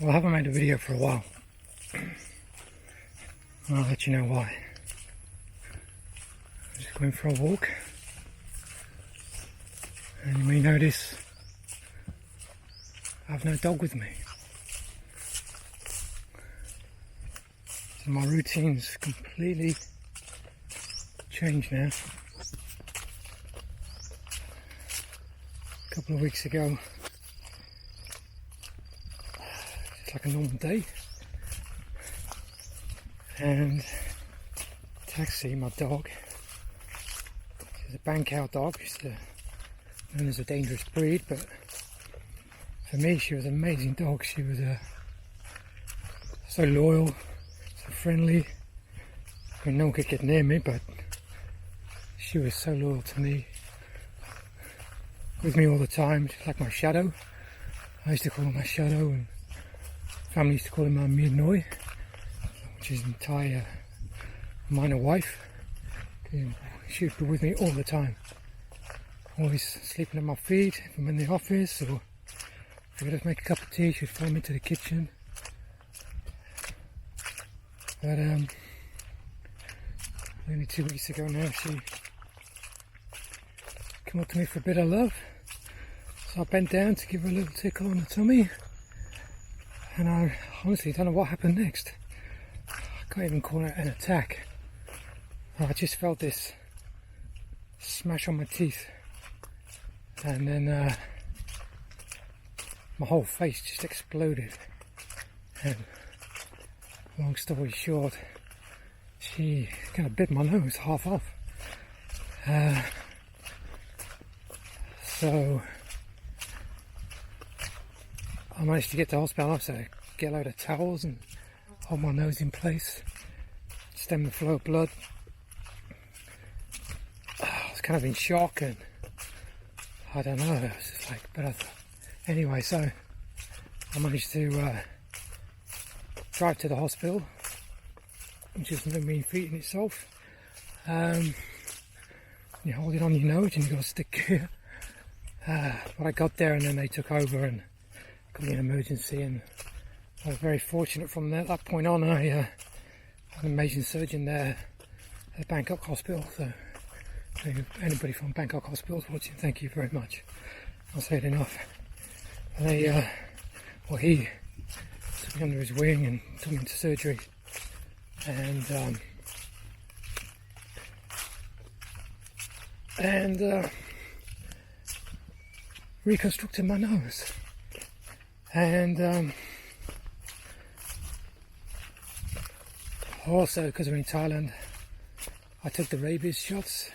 Well, I haven't made a video for a while. I'll let you know why. I'm just going for a walk, and you may notice I have no dog with me. So my routine's completely changed now. A couple of weeks ago, it's like a normal day, and Taxi, my dog, she's a Bangkaew dog. She's known as a dangerous breed, but for me she was an amazing dog. She was so loyal, so friendly. I mean, no one could get near me, but she was so loyal to me, with me all the time. She's like my shadow. I used to call her my shadow, and family used to call her my Noi, which is in Thai, minor wife. She would be with me all the time, always sleeping at my feet if I'm in the office, or if I could make a cup of tea, she'd follow me to the kitchen. But only 2 weeks ago now, she came up to me for a bit of love. So I bent down to give her a little tickle on the tummy, and I honestly don't know what happened next. I can't even call it an attack. I just felt this smash on my teeth, and then my whole face just exploded. And long story short, she kind of bit my nose half off. So I managed to get to the hospital. I had to get a load of towels and hold my nose in place, stem the flow of blood. I was kind of in shock, and I don't know, it was just like, but anyway, so I managed to drive to the hospital, which is no mean feat in itself. You hold it on your nose and you got to stick here. But I got there, and then they took over and got me an emergency, and I was very fortunate from that point on. I had an amazing surgeon there at Bangkok Hospital, so anybody from Bangkok Hospital is watching, thank you very much. I'll say it enough. And he took me under his wing and took me into surgery, and reconstructed my nose. And also, because we're in Thailand, I took the rabies shots,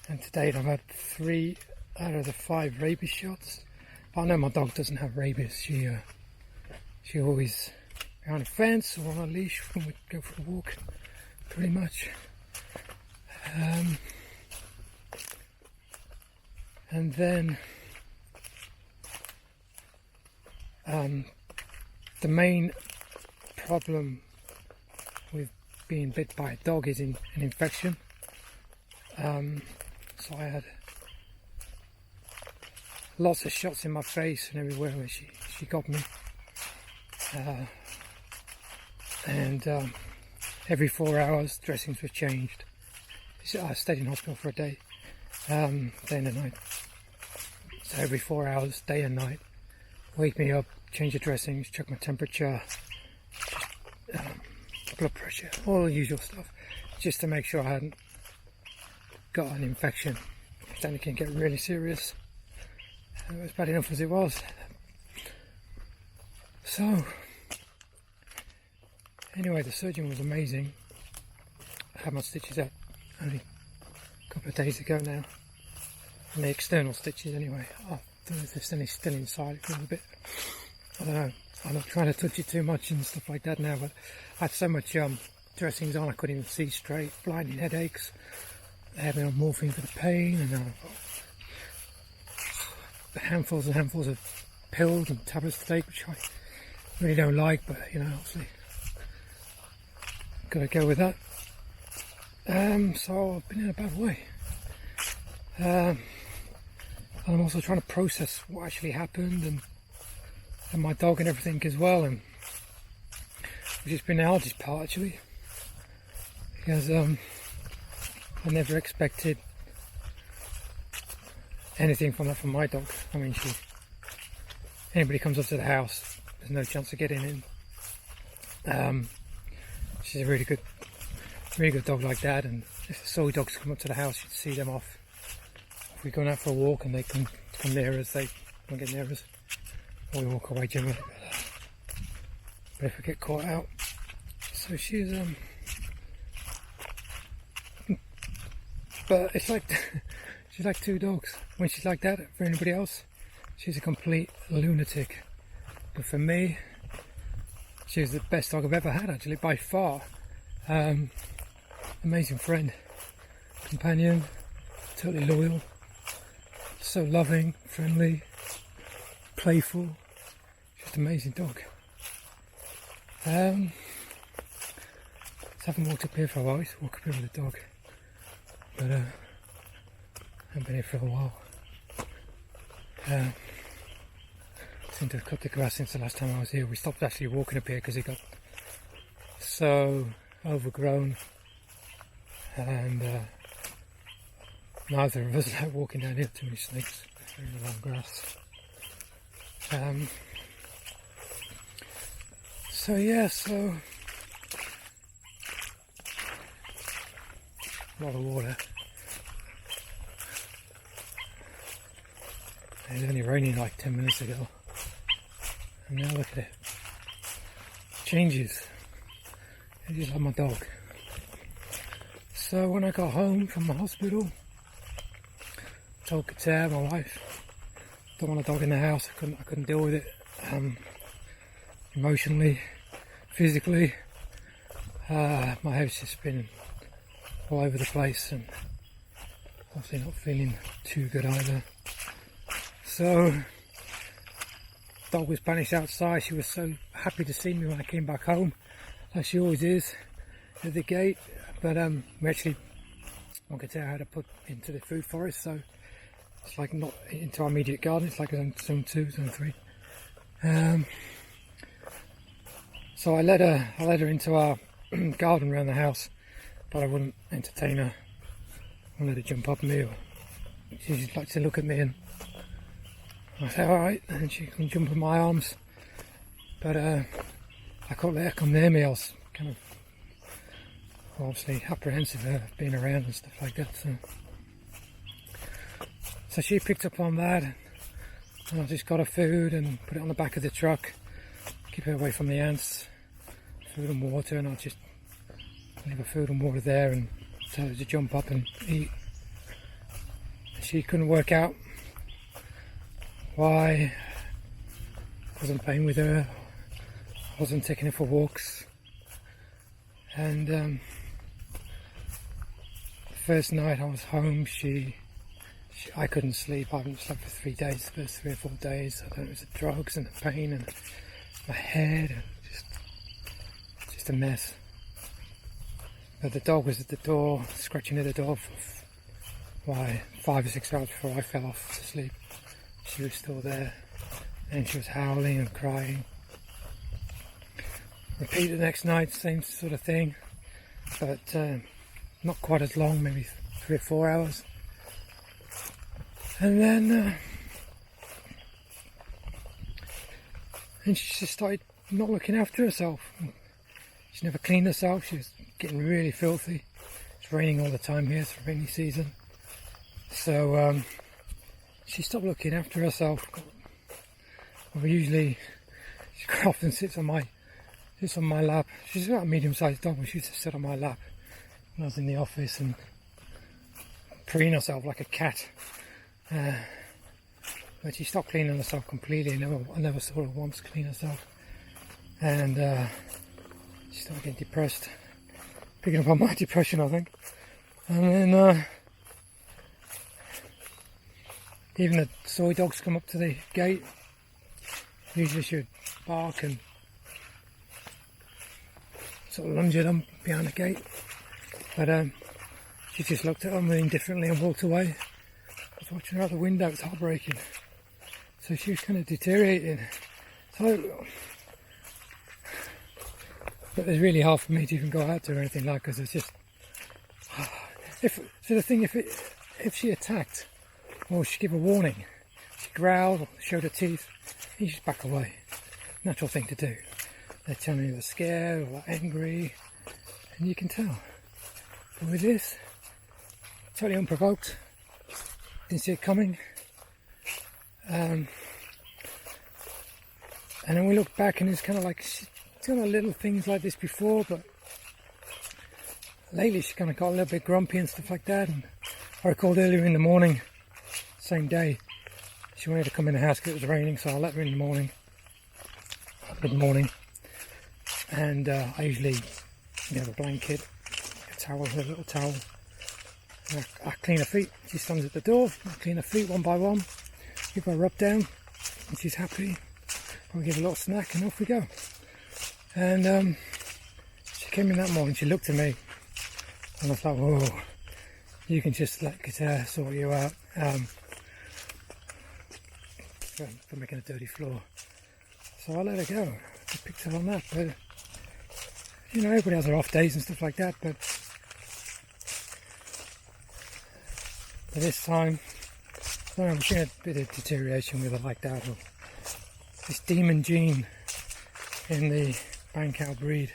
and to date I've had 3 out of the 5 rabies shots. But I know my dog doesn't have rabies. She always behind a fence or on a leash when we go for a walk, pretty much. And then the main problem with being bit by a dog is an infection. So I had lots of shots in my face and everywhere where she got me. And every 4 hours dressings were changed. I stayed in hospital for a day, day and night. So every 4 hours, day and night, wake me up, change the dressings, check my temperature, blood pressure, all the usual stuff, just to make sure I hadn't got an infection. Then it can get really serious. It was bad enough as it was. So anyway, the surgeon was amazing. I had my stitches out only a couple of days ago now, and the external stitches anyway. I don't know if there's any still inside. It feels a bit, I don't know, I'm not trying to touch it too much and stuff like that now, but I had so much dressings on I couldn't even see straight, blinding headaches. They had me on morphine for the pain, and handfuls and handfuls of pills and tablets to take, which I really don't like, but you know, obviously gotta go with that. So I've been in a bad way. And I'm also trying to process what actually happened, and my dog and everything as well, and which has been the hardest part actually, because I never expected anything from my dog. I mean, anybody comes up to the house, there's no chance of getting in. She's a really good dog like that, and if the soy dogs come up to the house, you'd see them off. If we're going out for a walk and they come near us, they don't get near us, or we walk away generally. But if we get caught out, so she's but it's like she's like two dogs. When she's like that, for anybody else, she's a complete lunatic. But for me, she's the best dog I've ever had, actually, by far. Amazing friend, companion, totally loyal, so loving, friendly, playful. Just an amazing dog. So I haven't walked up here for a while. I used to walk up here with a dog, but I haven't been here for a while. Seemed to have cut the grass since the last time I was here. We stopped actually walking up here because it got so overgrown, and neither of us like walking down here. Too many snakes in the long grass. So yeah, so a lot of water. It was only raining like 10 minutes ago, and now look at it. Changes. It's just like my dog. So when I got home from the hospital, I told Kater, my wife, don't want a dog in the house. I couldn't deal with it, emotionally, physically. My head's just been all over the place, and obviously not feeling too good either. So, dog was banished outside. She was so happy to see me when I came back home, as she always is, at the gate. But we actually, I could tell how to put into the food forest, so it's like not into our immediate garden. It's like zone 2, zone 3. So I let her into our garden around the house, but I wouldn't entertain her. I let her jump up me, or she just likes to look at me, and I say alright, and she can jump in my arms, but I couldn't let her come near me. I was kind of obviously apprehensive of her being around and stuff like that. So she picked up on that, and I just got her food and put it on the back of the truck, keep her away from the ants, food and water, and I'll just leave her food and water there and tell her to jump up and eat. She couldn't work out why I wasn't playing with her, I wasn't taking her for walks, and the first night I was home, I couldn't sleep. I haven't slept for 3 days, the first 3 or 4 days. I don't know, it was the drugs and the pain and my head, and just a mess. But the dog was at the door, scratching at the door for 5 or 6 hours before I fell off to sleep. She was still there, and she was howling and crying. Repeat the next night, same sort of thing, but not quite as long, maybe 3 or 4 hours. And then and she just started not looking after herself. She never cleaned herself. She was getting really filthy. It's raining all the time here, it's a rainy season. So she stopped looking after herself. Usually she quite often sits on my lap. She's about a medium-sized dog, but she used to sit on my lap when I was in the office and preen herself like a cat. But she stopped cleaning herself completely. I never saw her once clean herself, and she started getting depressed, picking up on my depression, I think. And then even the soy dogs come up to the gate. Usually she would bark and sort of lunge at them behind the gate, but she just looked at them indifferently and walked away. I was watching her out the window. It's heartbreaking. So she was kind of deteriorating. So but it's really hard for me to even go out to or anything like, because it's just if she attacked or she give a warning, she growled or showed her teeth, you just back away. Natural thing to do. They're telling you they're scared or they're angry, and you can tell. But with this, totally unprovoked, didn't see it coming. And then we look back and it's kind of like she's done little things like this before, but lately she kind of got a little bit grumpy and stuff like that. And I recalled earlier in the morning, same day, she wanted to come in the house because it was raining, so I let her in the morning, mid-morning. And I usually have a blanket, a towel, a little towel. And I clean her feet. She stands at the door, I clean her feet one by one, give her a rub down, and she's happy. I'll give her a little snack and off we go. And she came in that morning, she looked at me, and I thought, whoa, you can just let Guitar sort you out for making a dirty floor. So I let her go. I picked her on that, but you know, everybody has their off days and stuff like that, but this time, I don't know, I'm seeing a bit of deterioration with her like that, or this demon gene in the Bangkaew breed.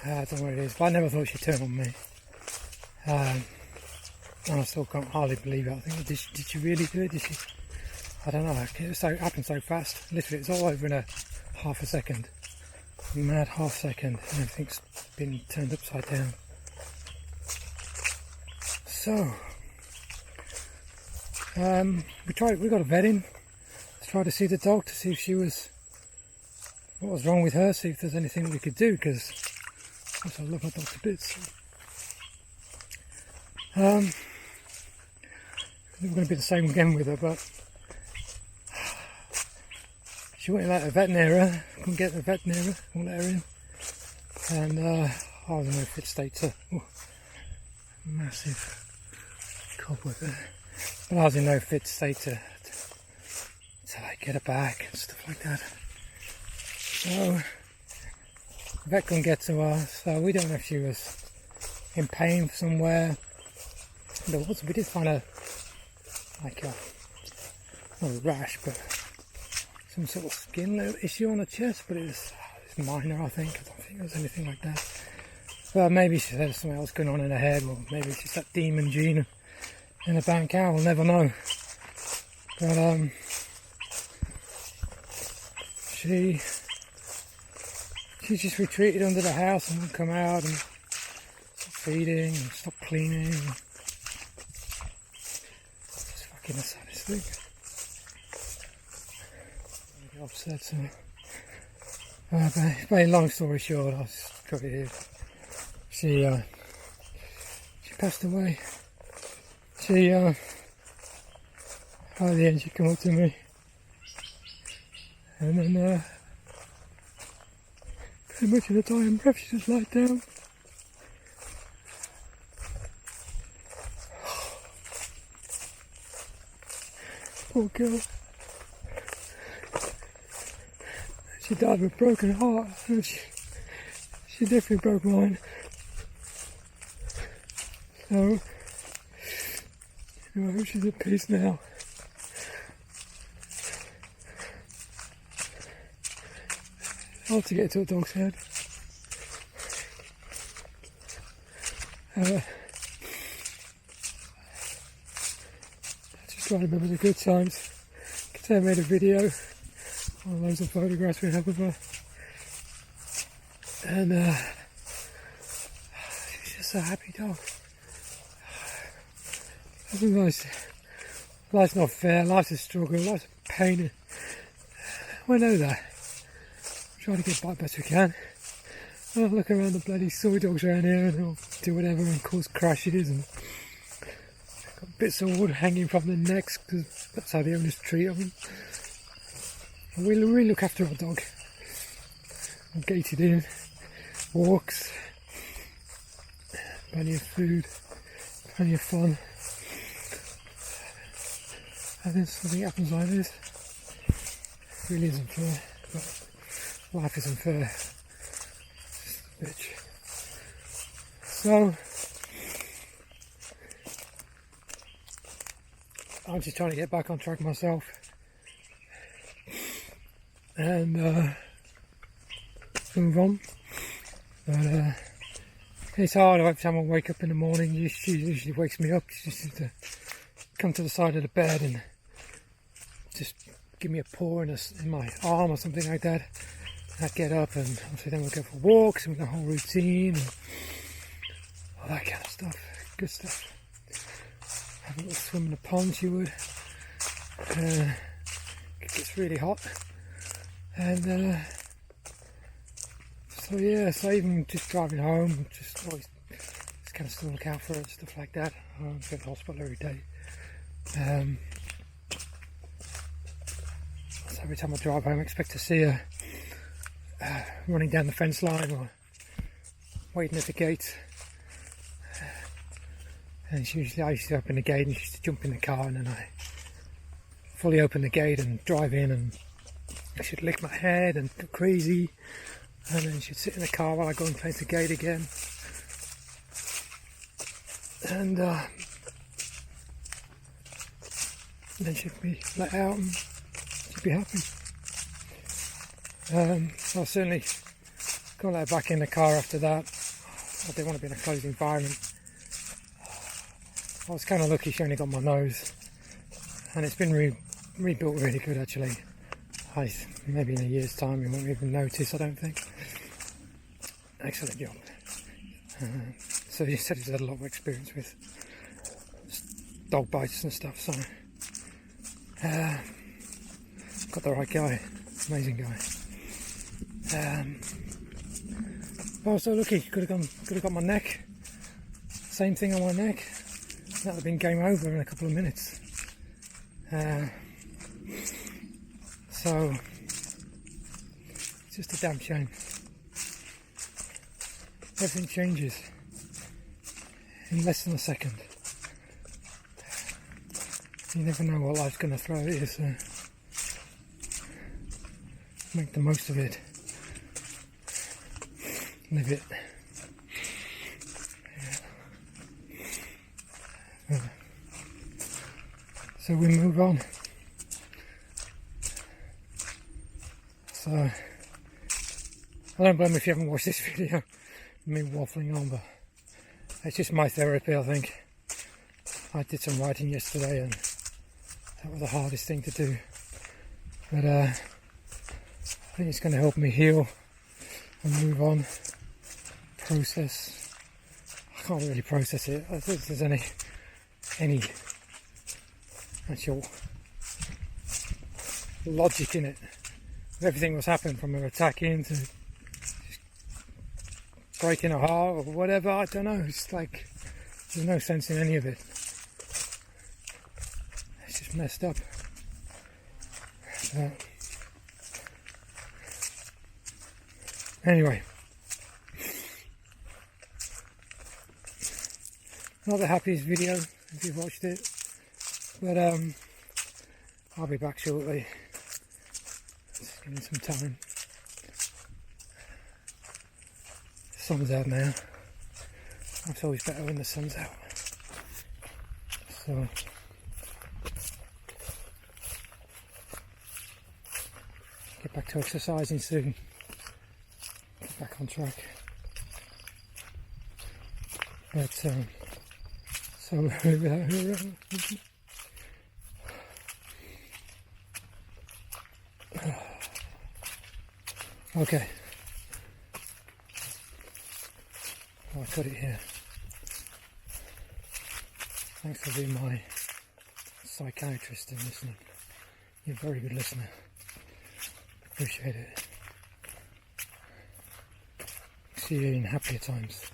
I don't know what it is, but I never thought she'd turn on me. And I still can't hardly believe it. I think, did she really do it? Did she? I don't know, it happened so fast. Literally, it's all over in a half a second. A mad half second, and everything's been turned upside down. So, we got a vet in to try to see the dog, to see if what was wrong with her, see if there's anything we could do, because I love my dog to bits. We're going to be the same again with her, but she wouldn't let the vet near her, couldn't get the vet near her, wouldn't let her in, and I was in no fit state to, massive cobweb there, but I was in no fit state to like get her back and stuff like that. So the vet couldn't get to her, so we don't know if she was in pain somewhere. There was, we did find not a rash, but some sort of skin issue on her chest, but it's minor, I think. I don't think there's anything like that. But maybe she said something else going on in her head, or maybe it's just that demon gene in the Bangkaew, we'll never know. But she just retreated under the house and wouldn't come out and stop feeding and stop cleaning. It's fucking the saddest thing. I get upset, so very long story short, I'll just cut it here. She passed away. At the end she came up to me, and then pretty much in a dying breath she just lied down. Poor girl. She died with a broken heart. She definitely broke mine. So, I hope she's at peace now. Hard to get to a dog's head. I just try to remember the good times. I made a video on loads of photographs we have of her. And she's just a happy dog. I think life's not fair, life's a struggle, life's a pain. I know that. I'm trying to get by best we can. I'll look around the bloody soy dogs around here and they'll do whatever and cause crashes, and got bits of wood hanging from their necks because that's how the owners treat them. And we really look after our dog. I'm gated in, walks, plenty of food, plenty of fun. And then something happens like this, it really isn't fair. but life isn't fair. Bitch. So I'm just trying to get back on track myself, and move on. But it's hard. Every time I wake up in the morning, she usually wakes me up. She just to come to the side of the bed and just give me a paw in my arm or something like that. I'd get up, and obviously then we'll go for walks and the whole routine and all that kind of stuff. Good stuff. Have a little swim in the pond, she would. It gets really hot. And so yeah, so even just driving home, just always just kind of still look out for her and stuff like that. I don't go to the hospital every day. So every time I drive home, I expect to see her running down the fence line or waiting at the gate. And I used to open the gate and she used to jump in the car, and then I fully open the gate and drive in, and she'd lick my head and go crazy, and then she'd sit in the car while I go and close the gate again. And then she'd be let out and she'd be happy. So I certainly got her back in the car after that. I didn't want to be in a closed environment. I was kind of lucky she only got my nose, and it's been rebuilt really good actually. Maybe in a year's time you won't even notice, I don't think. Excellent job. So he said he's had a lot of experience with dog bites and stuff, so got the right guy, amazing guy. I was so lucky, could have got my neck, same thing on my neck. That would have been game over in a couple of minutes. So it's just a damn shame. Everything changes in less than a second. You never know what life's going to throw at you, so make the most of it. Live it. So we move on. So I don't blame if you haven't watched this video, me waffling on, but it's just my therapy, I think. I did some writing yesterday and that was the hardest thing to do, but I think it's going to help me heal and move on, process. I can't really process it. I don't think there's any actual logic in it. Everything was happening from her attacking to just breaking her heart or whatever. I don't know. It's like there's no sense in any of it. It's just messed up. Anyway, not the happiest video if you've watched it, but I'll be back shortly. Just give me some time. The sun's out now. It's always better when the sun's out. So get back to exercising soon. Get back on track. But so okay. I'll cut it here. Thanks for being my psychiatrist and listening. You're a very good listener. Appreciate it. See you in happier times.